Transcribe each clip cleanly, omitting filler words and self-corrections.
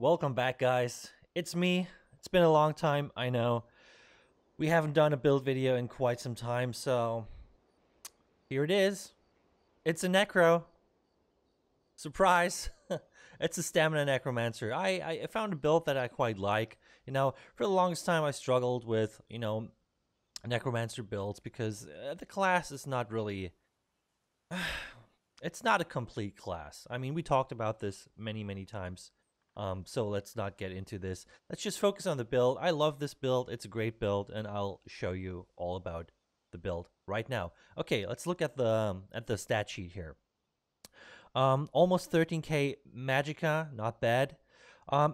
Welcome back, guys. It's me. It's been a long time, I know. We haven't done a build video in quite some time, so here it is. It's a Necro. Surprise! It's a Stamina Necromancer. I found a build that I quite like. You know, for the longest time I struggled with, Necromancer builds because the class is not really... it's not a complete class. I mean, we talked about this many times. So let's not get into this. Let's just focus on the build. I love this build. It's a great build, and I'll show you all about the build right now. Okay, let's look at the stat sheet here. Almost 13k Magicka, not bad.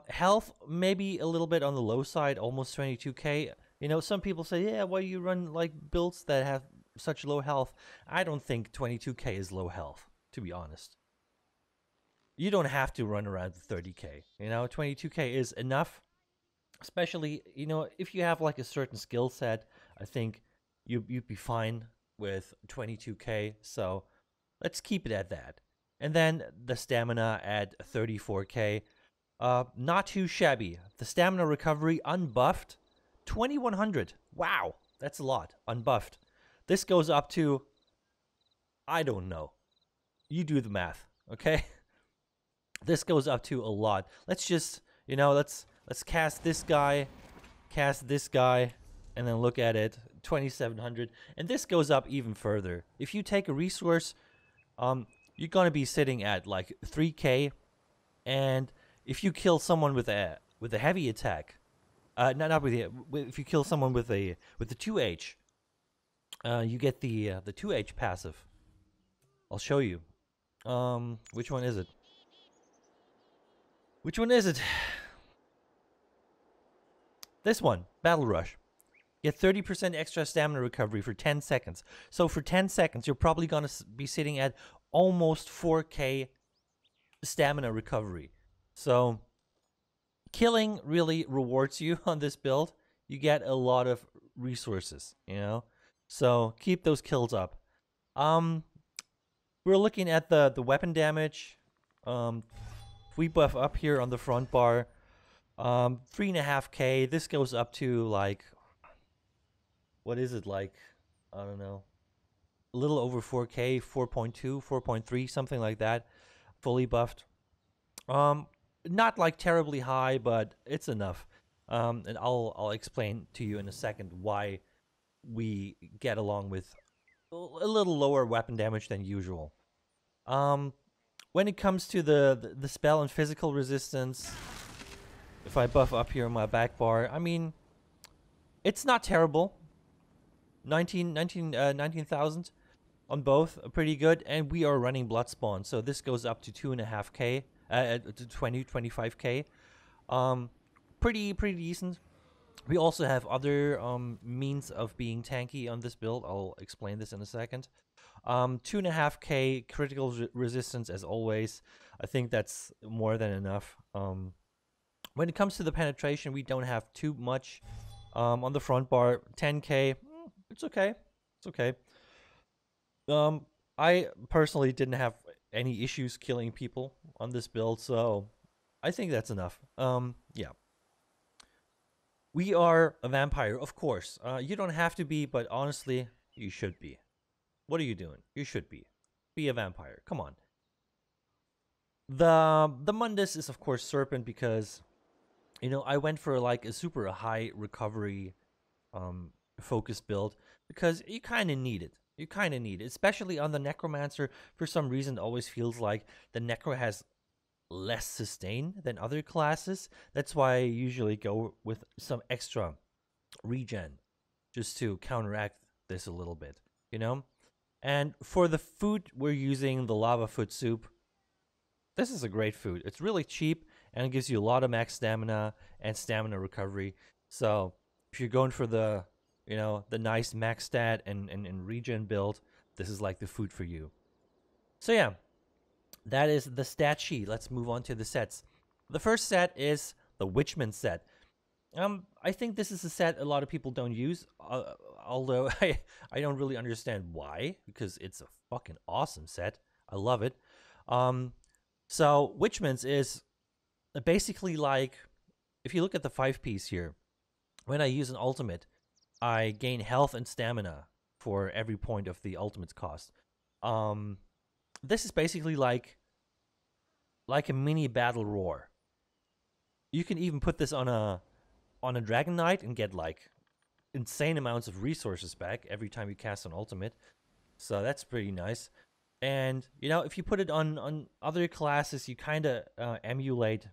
Health maybe a little bit on the low side, almost 22k. You know, some people say, yeah, why do you run like builds that have such low health? I don't think 22k is low health, to be honest. You don't have to run around 30k. You know, 22k is enough. Especially, you know, if you have like a certain skill set, I think you'd be fine with 22k. So let's keep it at that. And then the stamina at 34k. Not too shabby. The stamina recovery unbuffed, 2100. Wow, that's a lot. Unbuffed. This goes up to, I don't know. You do the math, okay? This goes up to a lot. Let's just, you know, let's cast this guy, and then look at it, 2700. And this goes up even further. If you take a resource, you're gonna be sitting at like 3k, and if you kill someone with a heavy attack, if you kill someone with the 2H, you get the 2H passive. I'll show you. Which one is it? Which one is it? This one, Battle Rush. Get 30% extra stamina recovery for 10 seconds. So for 10 seconds, you're probably going to be sitting at almost 4k stamina recovery. So killing really rewards you on this build. You get a lot of resources, you know? So keep those kills up. We're looking at the weapon damage. We buff up here on the front bar, 3.5k. This goes up to like, what is it, like, I don't know, a little over 4k, 4.2, 4.3, something like that, fully buffed. Not like terribly high, but it's enough. And I'll explain to you in a second why we get along with a little lower weapon damage than usual. When it comes to the spell and physical resistance, if I buff up here on my back bar, I mean, it's not terrible. 19,000 on both, pretty good. And we are running Bloodspawn, so this goes up to 2.5k, to 25k. Pretty decent. We also have other means of being tanky on this build. I'll explain this in a second. 2.5k critical resistance as always. I think that's more than enough. When it comes to the penetration, we don't have too much on the front bar. 10k, it's okay. It's okay. I personally didn't have any issues killing people on this build, so I think that's enough. Yeah. We are a vampire, of course. You don't have to be, but honestly, you should be. What are you doing? You should be. Be a vampire. Come on. The Mundus is, of course, Serpent because, you know, I went for like a super high recovery focus build because you kind of need it. You kind of need it. Especially on the Necromancer. For some reason, it always feels like the Necro has less sustain than other classes. That's why I usually go with some extra regen just to counteract this a little bit, you know? And for the food, we're using the lava foot soup. This is a great food. It's really cheap and it gives you a lot of max stamina and stamina recovery. So if you're going for the, you know, the nice max stat and regen build, this is like the food for you. So yeah, that is the stat sheet. Let's move on to the sets. The first set is the Witchman set. I think this is a set a lot of people don't use, although I don't really understand why, because it's a fucking awesome set. I love it. So Witchman's is basically like, if you look at the 5-piece here, when I use an ultimate, I gain health and stamina for every point of the ultimate's cost. Um, this is basically like a mini battle roar. You can even put this on a Dragon Knight and get like insane amounts of resources back every time you cast an ultimate. So that's pretty nice. And you know, if you put it on other classes, you kind of emulate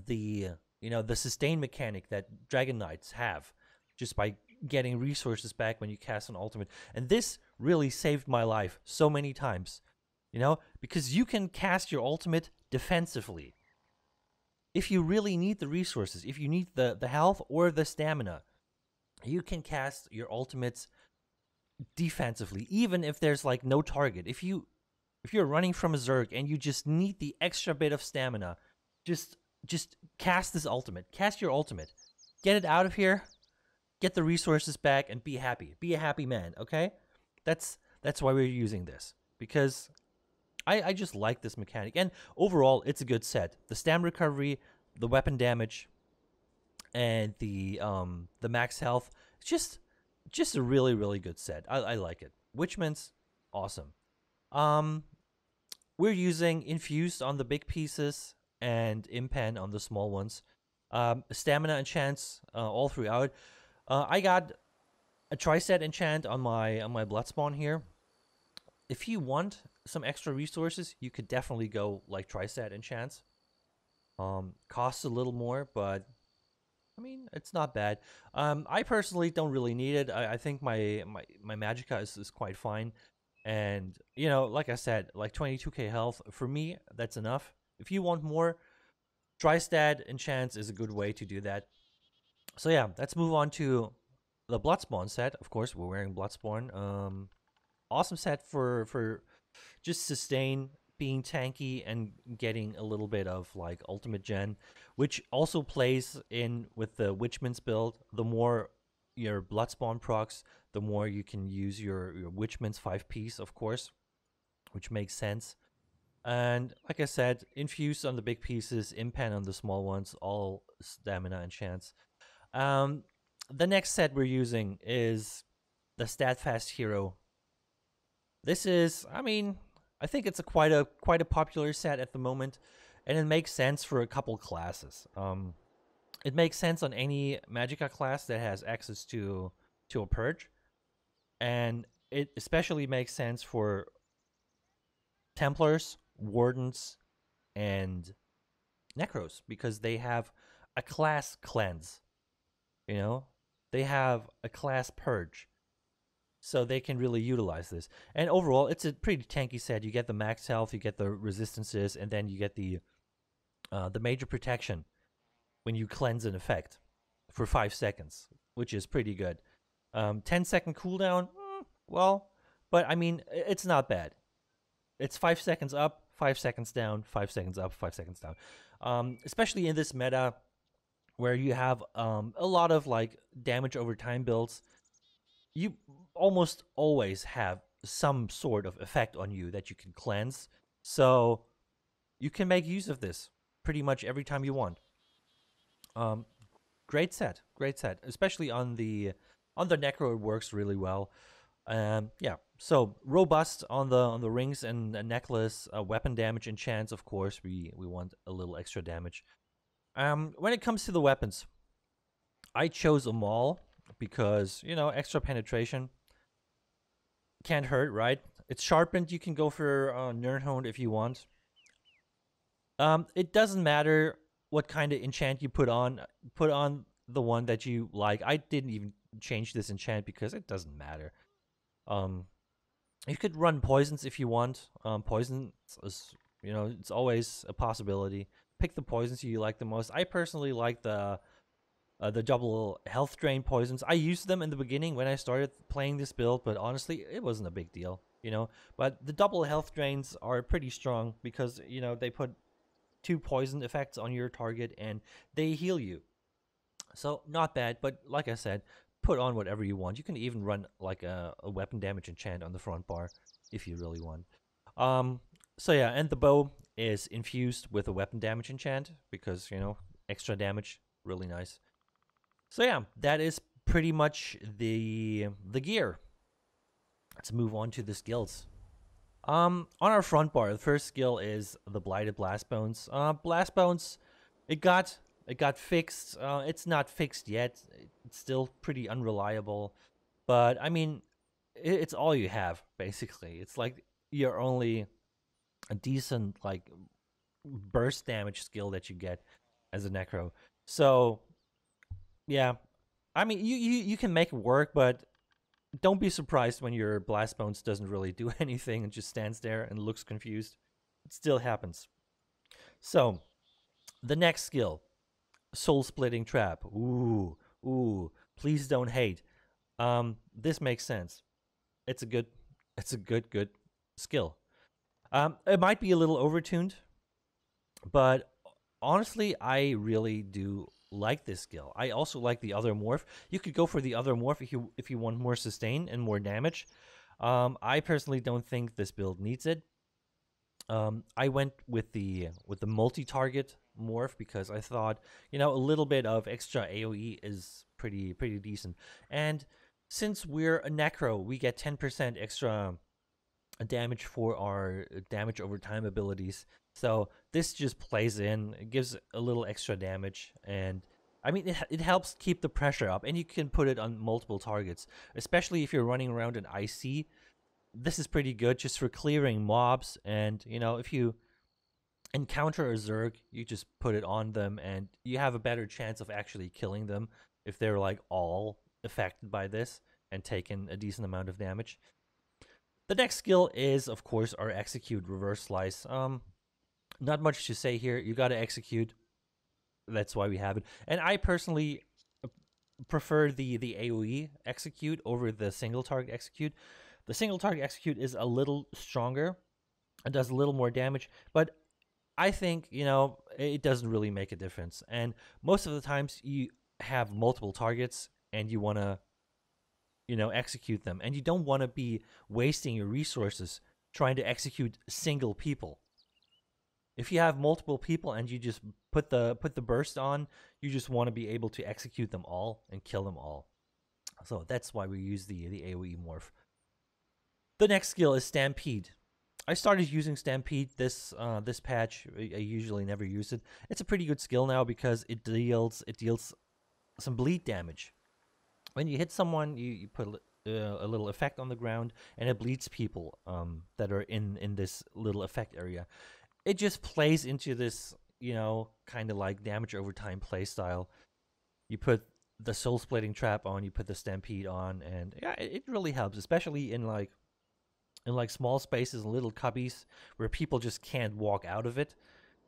the the sustain mechanic that Dragon Knights have, just by getting resources back when you cast an ultimate. And this really saved my life so many times, because you can cast your ultimate defensively. If you really need the resources, if you need the health or the stamina, you can cast your ultimates defensively, even if there's like no target. If you're running from a Zerg and you just need the extra bit of stamina, just cast this ultimate. Cast your ultimate. Get it out of here. Get the resources back and be happy. Be a happy man, okay? That's why we're using this, because I just like this mechanic. And overall, it's a good set. The stam recovery, the weapon damage, and the max health. It's just a really, really good set. I like it. Witchman's awesome. We're using Infused on the big pieces and Impen on the small ones. Stamina enchants all throughout. I got a tri-set enchant on my Bloodspawn here. If you want some extra resources, you could definitely go like tri-set enchants. Costs a little more, but I mean, it's not bad. I personally don't really need it. I think my Magicka is quite fine. And, like I said, like 22k health, for me, that's enough. If you want more, tri-stat enchants is a good way to do that. So yeah, let's move on to the Bloodspawn set. Of course, we're wearing Bloodspawn. Awesome set for just sustain, being tanky, and getting a little bit of like ultimate gen, which also plays in with the Witchman's build. The more your Bloodspawn procs, the more you can use your Witchman's 5-piece, of course, which makes sense. And like I said, Infuse on the big pieces, Impen on the small ones, all stamina and chance. The next set we're using is the Statfast Hero. This is, I mean, I think it's quite a popular set at the moment, and it makes sense for a couple classes. It makes sense on any Magicka class that has access to a purge, and it especially makes sense for Templars, Wardens, and Necros, because they have a class cleanse. They have a class purge, so they can really utilize this. And overall, it's a pretty tanky set. You get the max health, you get the resistances, and then you get the major protection when you cleanse an effect for 5 seconds, which is pretty good. 10-second cooldown, well, but I mean, it's not bad. It's 5 seconds up, 5 seconds down, 5 seconds up, 5 seconds down. Especially in this meta where you have a lot of like damage over time builds, you almost always have some sort of effect on you that you can cleanse. So you can make use of this pretty much every time you want. Great set, especially on the Necro. It works really well. Yeah, so robust on the rings and necklace, weapon damage and chance. Of course, we want a little extra damage. When it comes to the weapons, I chose a Maul because extra penetration can't hurt, right? It's sharpened. You can go for Nirnhoned if you want. It doesn't matter what kind of enchant you put on. Put on the one that you like. I didn't even change this enchant because it doesn't matter. You could run poisons if you want. Poison is, it's always a possibility. Pick the poisons you like the most. I personally like the double health drain poisons. I used them in the beginning when I started playing this build, but honestly, it wasn't a big deal, But the double health drains are pretty strong because, they put 2 poison effects on your target and they heal you. So not bad, but like I said, put on whatever you want. You can even run like a weapon damage enchant on the front bar if you really want. So yeah, and the bow, is infused with a weapon damage enchant because, you know, extra damage, really nice. So yeah, that is pretty much the gear. Let's move on to the skills. On our front bar, the first skill is the Blighted Blast Bones. Blast Bones, it got fixed. It's not fixed yet. It's still pretty unreliable, but I mean, it's all you have basically. It's like you're only a decent like burst damage skill that you get as a necro. So yeah, I mean you can make it work, but don't be surprised when your blast bones doesn't really do anything and just stands there and looks confused. It still happens. So the next skill, soul splitting trap. Ooh, please don't hate. This makes sense. It's a good skill. It might be a little overtuned, but honestly, I really do like this skill. I also like the other morph. You could go for the other morph if you want more sustain and more damage. I personally don't think this build needs it. I went with the multi-target morph because I thought, you know, a little bit of extra AoE is pretty decent. And since we're a necro, we get 10% extra damage for our damage over time abilities. So this just plays in. It gives a little extra damage, and I mean it helps keep the pressure up, and you can put it on multiple targets, especially if you're running around an IC. This is pretty good just for clearing mobs, and you know, if you encounter a Zerg, you just put it on them, and you have a better chance of actually killing them if they're like all affected by this and taking a decent amount of damage. The next skill is, of course, our execute reverse slice. Not much to say here. You got to execute. That's why we have it. And I personally prefer the AoE execute over the single target execute. The single target execute is a little stronger. It does a little more damage, but I think, you know, it doesn't really make a difference. And most of the times you have multiple targets and you want to, you know, execute them, and you don't want to be wasting your resources trying to execute single people. If you have multiple people and you just put the burst on, you just want to be able to execute them all and kill them all. So that's why we use the AoE morph. The next skill is Stampede. I started using Stampede this patch. I usually never use it. It's a pretty good skill now because it deals some bleed damage. When you hit someone, you put a little effect on the ground, and it bleeds people that are in this little effect area. It just plays into this, you know, kind of like damage over time playstyle. You put the soul splitting trap on, you put the Stampede on, and yeah, it really helps, especially in like small spaces and little cubbies where people just can't walk out of it.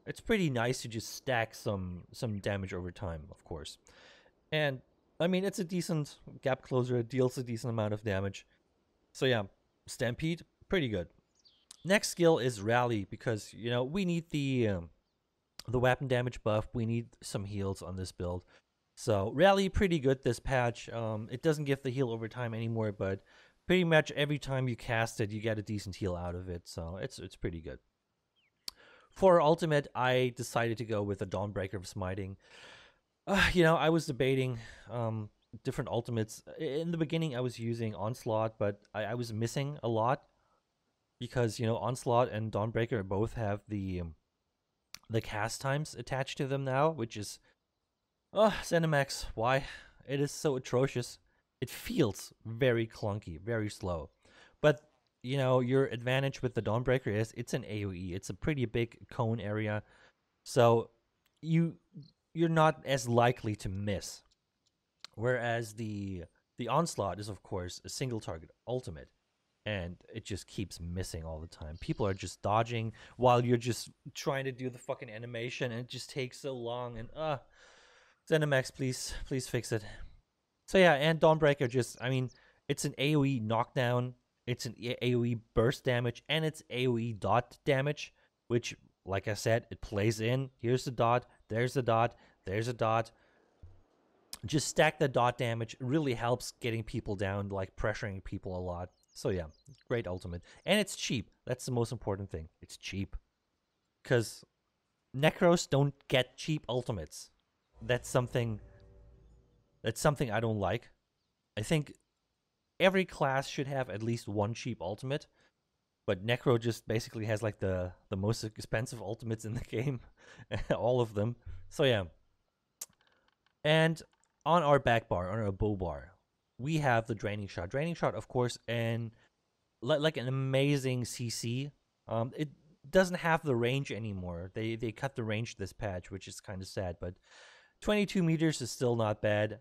It's pretty nice to just stack some damage over time, of course. And I mean, it's a decent gap closer. It deals a decent amount of damage. So yeah, Stampede, pretty good. Next skill is Rally because, you know, we need the weapon damage buff. We need some heals on this build. So Rally, pretty good this patch. It doesn't give the heal over time anymore, but pretty much every time you cast it, you get a decent heal out of it. So it's pretty good. For ultimate, I decided to go with a Dawnbreaker of Smiting. You know, I was debating different ultimates. In the beginning, I was using Onslaught, but I was missing a lot because, you know, Onslaught and Dawnbreaker both have the cast times attached to them now, which is ZeniMax. Why? It is so atrocious. It feels very clunky, very slow. But you know, your advantage with the Dawnbreaker is it's an AoE. It's a pretty big cone area, so you're not as likely to miss. Whereas the Onslaught is, of course, a single target ultimate, and it just keeps missing all the time. People are just dodging while you're just trying to do the fucking animation, and it just takes so long. And ZeniMax, please fix it. So yeah, and Dawnbreaker just, I mean, it's an AoE knockdown, it's an AoE burst damage, and it's AoE dot damage, which, like I said, it plays in. Here's the dot, there's the dot, there's a dot. Just stack the dot damage. It really helps getting people down, like pressuring people a lot. So yeah, great ultimate. And it's cheap. That's the most important thing. It's cheap. because Necros don't get cheap ultimates. That's something I don't like. I think every class should have at least one cheap ultimate, but Necro just basically has like the most expensive ultimates in the game, all of them. So yeah. And on our back bar, on our bow bar, we have the Draining Shot. Draining Shot, of course, and like an amazing CC. It doesn't have the range anymore. They cut the range this patch, which is kind of sad, but 22 meters is still not bad.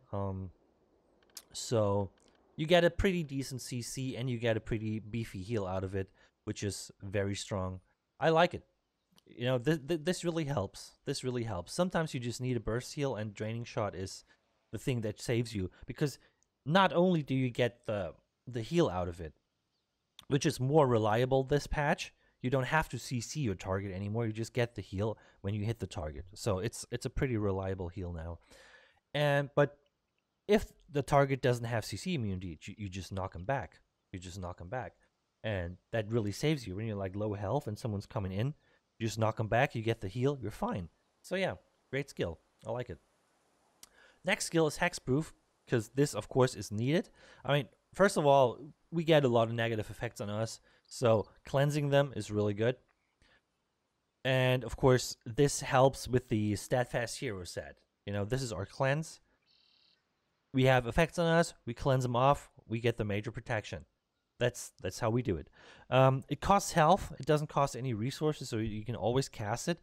So you get a pretty decent CC and you get a pretty beefy heal out of it, which is very strong. I like it. You know, this really helps. This really helps. Sometimes you just need a burst heal, and Draining Shot is the thing that saves you, because not only do you get the heal out of it, which is more reliable this patch. You don't have to CC your target anymore. You just get the heal when you hit the target. So it's a pretty reliable heal now. But if the target doesn't have CC immunity, you just knock him back. You just knock him back. And that really saves you. When you're like low health and someone's coming in, you just knock him back, you get the heal, you're fine. So yeah, great skill. I like it. Next skill is Hexproof, because this, of course, is needed. I mean, first of all, we get a lot of negative effects on us, so cleansing them is really good. And, of course, this helps with the Statfast Hero set. You know, this is our cleanse. We have effects on us, we cleanse them off, we get the major protection. That's how we do it. It costs health. It doesn't cost any resources, so you can always cast it.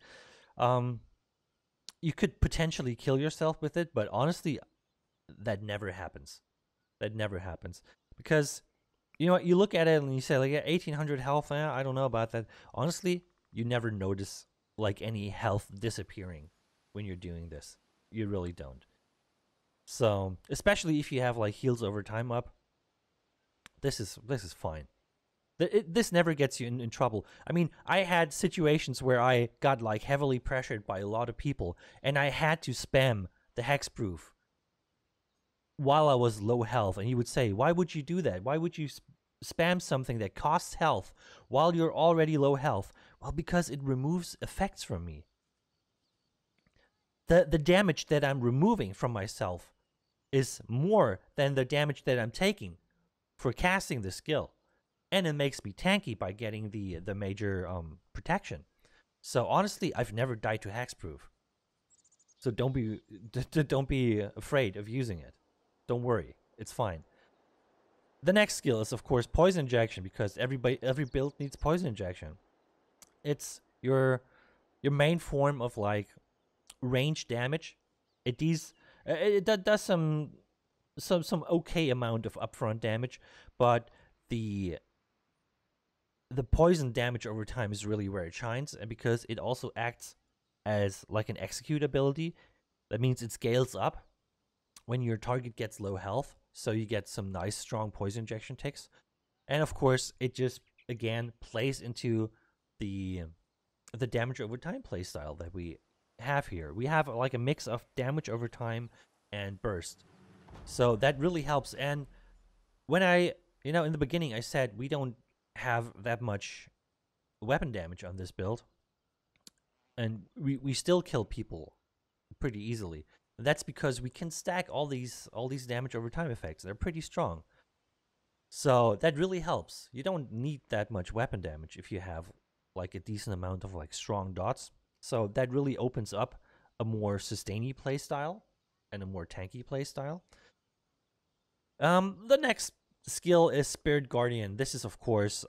You could potentially kill yourself with it, but honestly, that never happens. That never happens. Because, you know what, you look at it and you say, like, yeah, 1800 health, I don't know about that. Honestly, you never notice, like, any health disappearing when you're doing this. You really don't. So, especially if you have, like, heals over time up, this is fine. This never gets you in trouble. I mean, I had situations where I got, like, heavily pressured by a lot of people, and I had to spam the Hexproof while I was low health. And you would say, why would you do that? Why would you spam something that costs health while you're already low health? Well, because it removes effects from me. The damage that I'm removing from myself is more than the damage that I'm taking for casting the skill. And it makes me tanky by getting the major protection. So honestly, I've never died to Hexproof. So don't be afraid of using it. Don't worry, it's fine. The next skill is, of course, Poison Injection, because every build needs Poison Injection. It's your main form of, like, range damage. It does some okay amount of upfront damage, but the poison damage over time is really where it shines, and because it also acts as like an execute ability, that means it scales up when your target gets low health, so you get some nice strong poison injection ticks. And of course, it just again plays into the damage over time playstyle that we have here. We have like a mix of damage over time and burst, so that really helps. And when in the beginning I said we don't have that much weapon damage on this build, and we still kill people pretty easily. And that's because we can stack all these damage over time effects. They're pretty strong. So that really helps. You don't need that much weapon damage if you have like a decent amount of like strong dots. So that really opens up a more sustainy playstyle and a more tanky playstyle. The next skill is Spirit Guardian. This is, of course,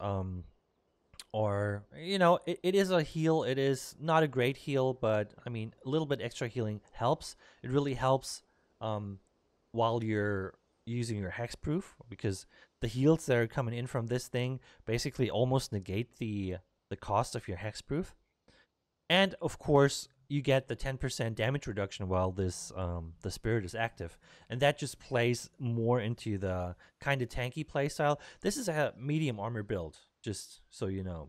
it is a heal. It is not a great heal, but I mean, a little bit extra healing helps. It really helps while you're using your Hexproof, because the heals that are coming in from this thing basically almost negate the cost of your Hexproof. And of course, you get the 10% damage reduction while this the spirit is active, and that just plays more into the kind of tanky playstyle. This is a medium armor build, just so you know.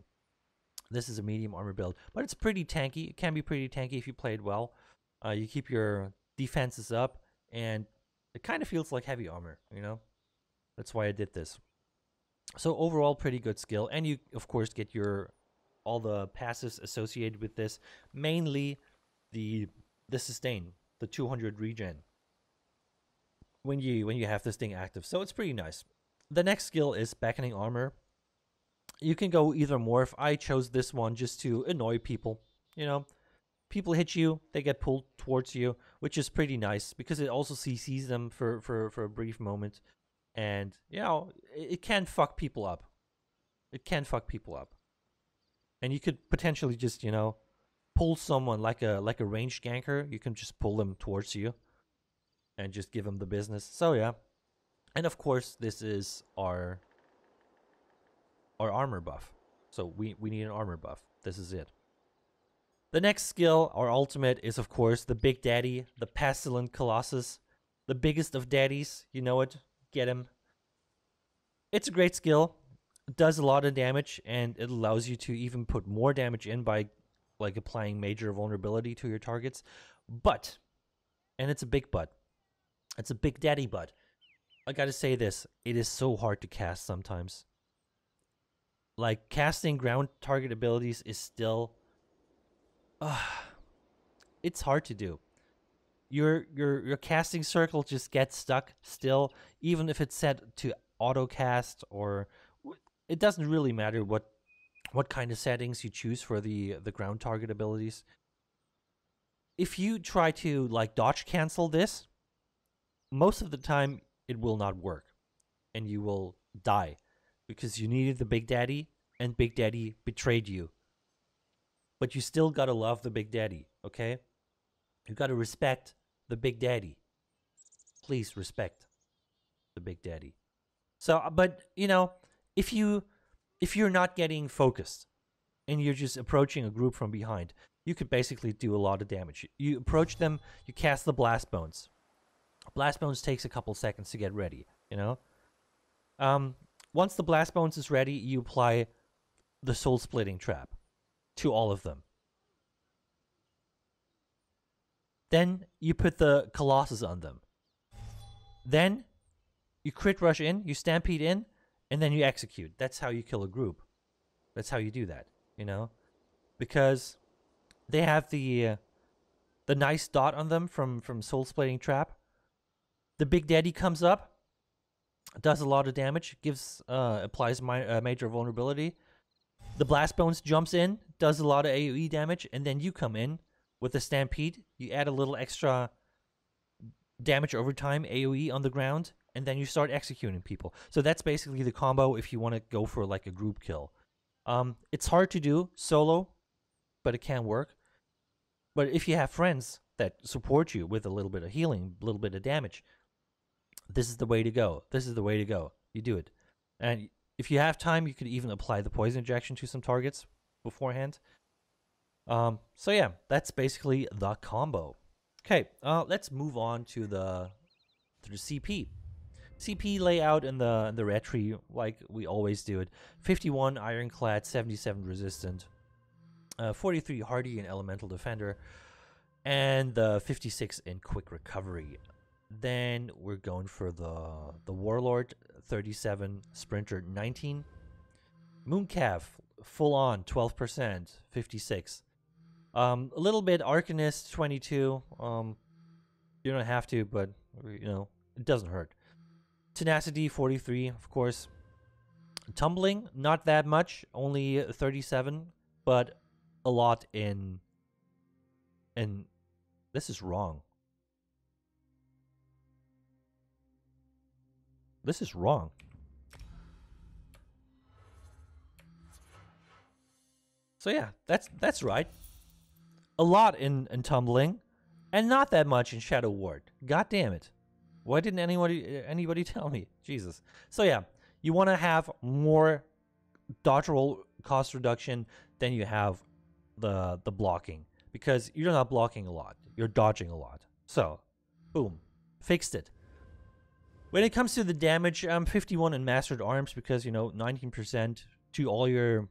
This is a medium armor build, but it's pretty tanky. It can be pretty tanky if you play it well. You keep your defenses up, and it kind of feels like heavy armor, you know? That's why I did this. So overall, pretty good skill, and you, of course, get your all the passives associated with this, mainly the sustain, the 200 regen when you have this thing active. So it's pretty nice. The next skill is beckoning armor. You can go either morph. I chose this one just to annoy people. You know, people hit you, they get pulled towards you, which is pretty nice because it also CCs them for a brief moment. And, you know, it can fuck people up. It can fuck people up. And you could potentially just, you know, pull someone like a ranged ganker. You can just pull them towards you and just give them the business. So, yeah. And, of course, this is our armor buff. So, we need an armor buff. This is it. The next skill, our ultimate, is, of course, the Big Daddy, the Pestilent Colossus. The biggest of daddies. You know it. Get him. It's a great skill. It does a lot of damage, and it allows you to even put more damage in by like applying major vulnerability to your targets. But, and it's a big but, it's a Big Daddy but, I gotta say this, it is so hard to cast sometimes. Like, casting ground target abilities is still, it's hard to do. Your casting circle just gets stuck still, even if it's set to auto cast, or it doesn't really matter what kind of settings you choose for the ground target abilities. If you try to like dodge cancel this, most of the time it will not work and you will die because you needed the Big Daddy and Big Daddy betrayed you. But you still gotta love the Big Daddy, okay? You gotta respect the Big Daddy. Please respect the Big Daddy. So, but you know, if you're not getting focused and you're just approaching a group from behind, you could basically do a lot of damage. You approach them, you cast the Blast Bones. Blast Bones takes a couple seconds to get ready, you know? Once the Blast Bones is ready, you apply the Soul Splitting Trap to all of them. Then you put the Colossus on them. Then you crit rush in, you stampede in, and then you execute. That's how you kill a group. That's how you do that, you know? Because they have the nice dot on them from Soul Splitting Trap. The Big Daddy comes up, does a lot of damage, applies major vulnerability. The Blast Bones jumps in, does a lot of AoE damage, and then you come in with the Stampede. You add a little extra damage over time, AoE on the ground, and then you start executing people. So that's basically the combo if you want to go for like a group kill. It's hard to do solo, but it can work. But if you have friends that support you with a little bit of healing, a little bit of damage, this is the way to go. This is the way to go. You do it. And if you have time, you could even apply the poison injection to some targets beforehand. So yeah, that's basically the combo. Okay, let's move on to the CP. CP layout in the red tree, like we always do it. 51 Ironclad, 77 Resistant, 43 Hardy and Elemental Defender, and the 56 in Quick Recovery. Then we're going for the Warlord, 37 Sprinter, 19. Mooncav, full on, 12%, 56. A little bit Arcanist, 22. You don't have to, but you know, it doesn't hurt. Tenacity, 43, of course. Tumbling, not that much, only 37, but a lot in this is wrong. This is wrong. So yeah, that's right. A lot in tumbling, and not that much in Shadow Ward. God damn it. Why didn't anybody tell me? Jesus. So yeah, you want to have more dodge roll cost reduction than you have the blocking, because you're not blocking a lot. You're dodging a lot. So, boom. Fixed it. When it comes to the damage, I'm 51 in Mastered Arms because, you know, 19% to all your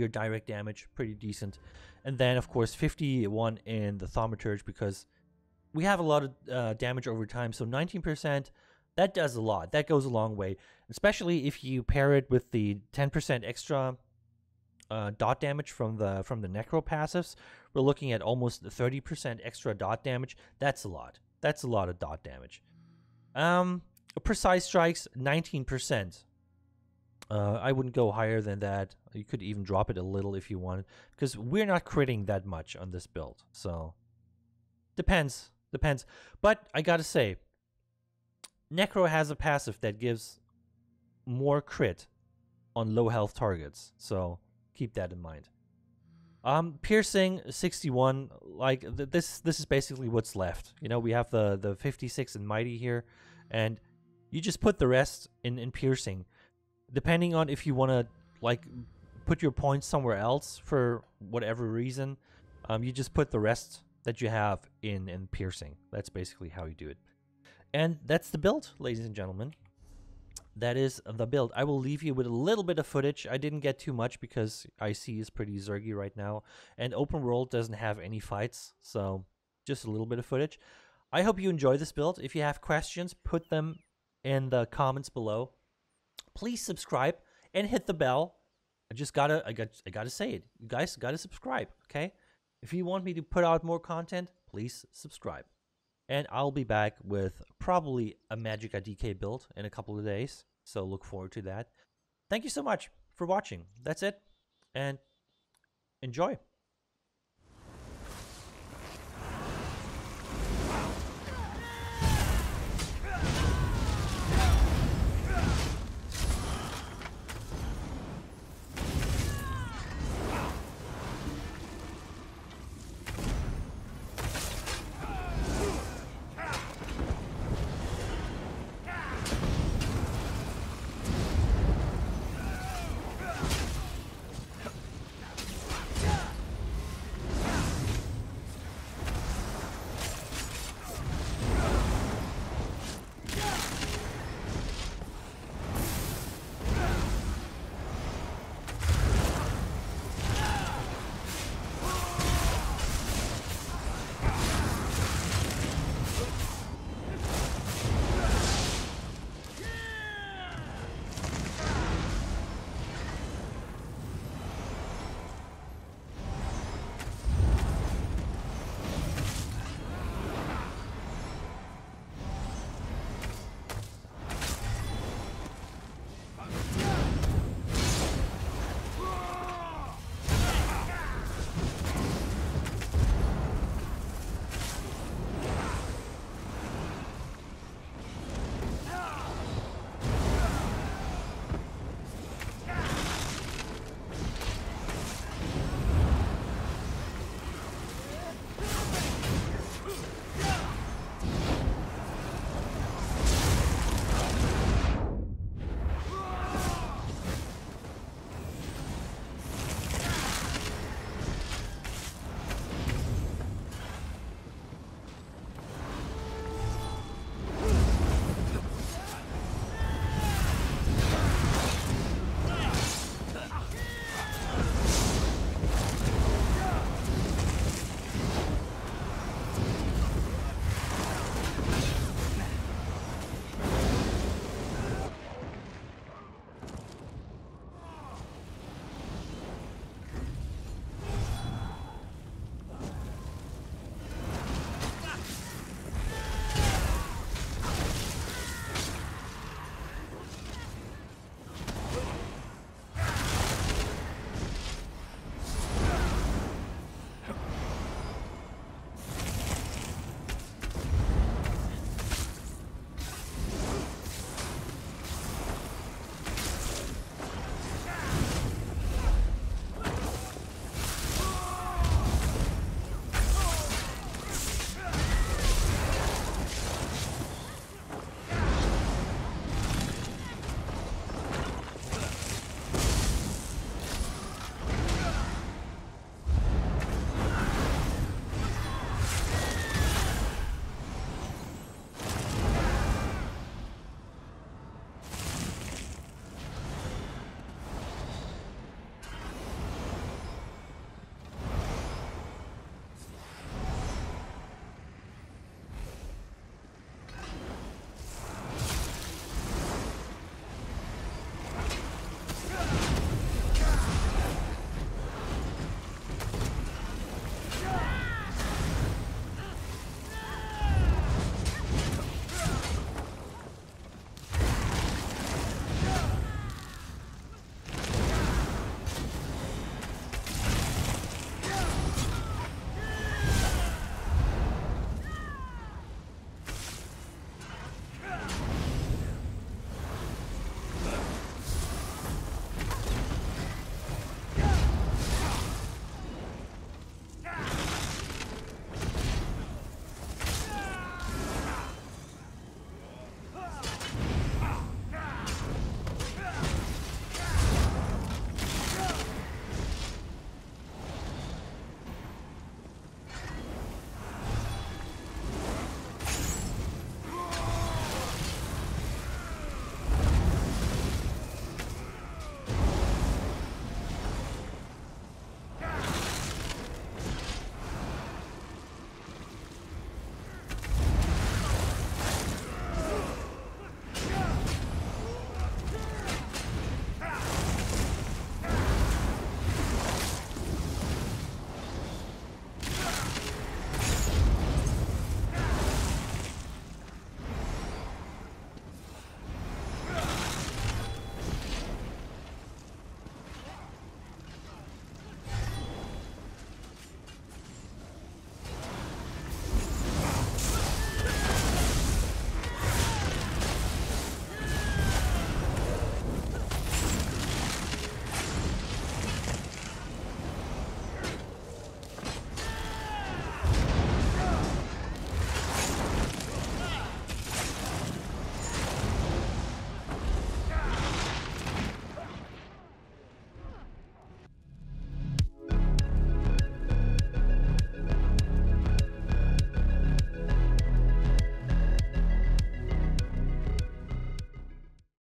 direct damage, pretty decent. And then, of course, 51 in the Thaumaturge because we have a lot of damage over time. So 19%, that does a lot. That goes a long way, especially if you pair it with the 10% extra dot damage from the necro passives, we're looking at almost 30% extra dot damage. That's a lot. That's a lot of dot damage. Precise strikes 19%. I wouldn't go higher than that. You could even drop it a little if you wanted, because we're not critting that much on this build. So depends. But I gotta say, Necro has a passive that gives more crit on low health targets. So keep that in mind. Piercing 61, like this is basically what's left. You know, we have the 56 in mighty here, and you just put the rest in piercing. Depending on if you want to like put your points somewhere else for whatever reason, you just put the rest that you have in piercing. That's basically how you do it. And that's the build, ladies and gentlemen. That is the build. I will leave you with a little bit of footage. I didn't get too much because IC is pretty zergy right now, and open world doesn't have any fights, so just a little bit of footage. I hope you enjoy this build. If you have questions, put them in the comments below. Please subscribe and hit the bell. I gotta say it. You guys gotta subscribe, okay? If you want me to put out more content, please subscribe. And I'll be back with probably a Magicka DK build in a couple of days. So look forward to that. Thank you so much for watching. That's it. And enjoy.